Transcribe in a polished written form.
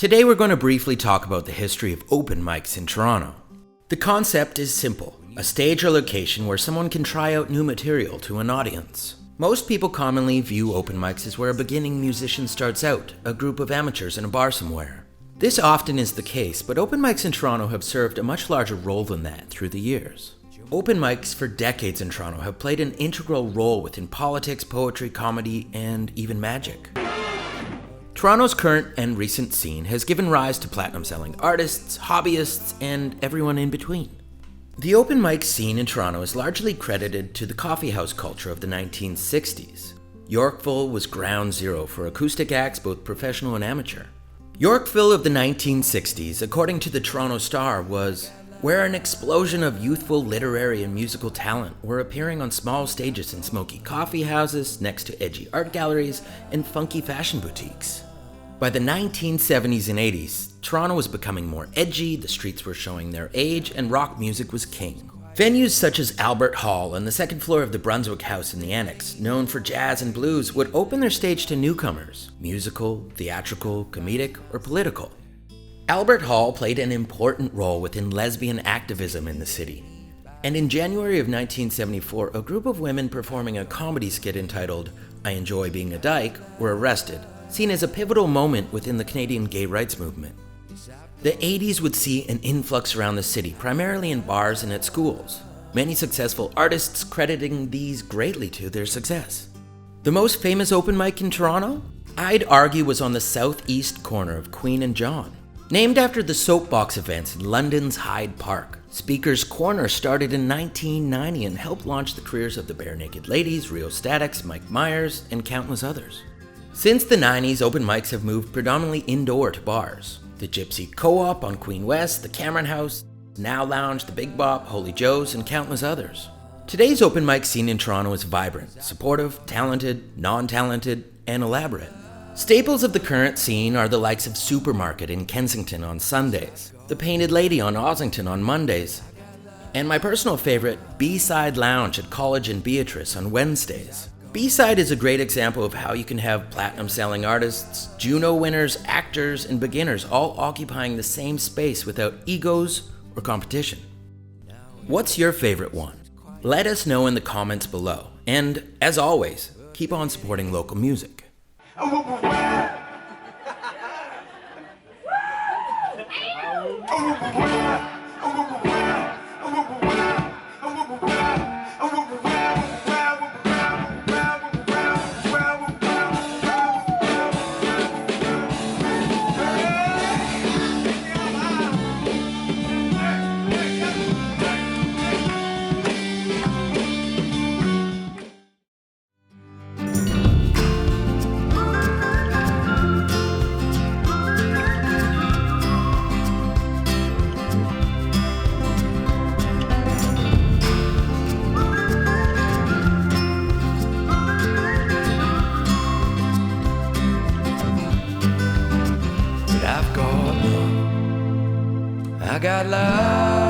Today we're going to briefly talk about the history of open mics in Toronto. The concept is simple, a stage or location where someone can try out new material to an audience. Most people commonly view open mics as where a beginning musician starts out, a group of amateurs in a bar somewhere. This often is the case, but open mics in Toronto have served a much larger role than that through the years. Open mics for decades in Toronto have played an integral role within politics, poetry, comedy, and even magic. Toronto's current and recent scene has given rise to platinum-selling artists, hobbyists, and everyone in between. The open mic scene in Toronto is largely credited to the coffeehouse culture of the 1960s. Yorkville was ground zero for acoustic acts, both professional and amateur. Yorkville of the 1960s, according to the Toronto Star, was where an explosion of youthful literary and musical talent were appearing on small stages in smoky coffee houses, next to edgy art galleries, and funky fashion boutiques. By the 1970s and 80s, Toronto was becoming more edgy, the streets were showing their age, and rock music was king. Venues such as Albert Hall and the second floor of the Brunswick House in the Annex, known for jazz and blues, would open their stage to newcomers, musical, theatrical, comedic, or political. Albert Hall played an important role within lesbian activism in the city. And in January of 1974, a group of women performing a comedy skit entitled "I Enjoy Being a Dyke" were arrested, seen as a pivotal moment within the Canadian gay rights movement. The 80s would see an influx around the city, primarily in bars and at schools. Many successful artists crediting these greatly to their success. The most famous open mic in Toronto? I'd argue was on the southeast corner of Queen and John. Named after the soapbox events in London's Hyde Park, Speaker's Corner started in 1990 and helped launch the careers of the Bare Naked Ladies, Rio Statics, Mike Myers, and countless others. Since the 90s, open mics have moved predominantly indoor to bars. The Gypsy Co-op on Queen West, the Cameron House, Now Lounge, the Big Bop, Holy Joe's, and countless others. Today's open mic scene in Toronto is vibrant, supportive, talented, non-talented, and elaborate. Staples of the current scene are the likes of Supermarket in Kensington on Sundays, the Painted Lady on Ossington on Mondays, and my personal favorite, B-Side Lounge at College and Beatrice on Wednesdays. B-Side is a great example of how you can have platinum-selling artists, Juno winners, actors, and beginners all occupying the same space without egos or competition. What's your favorite one? Let us know in the comments below. And, as always, keep on supporting local music. I got love.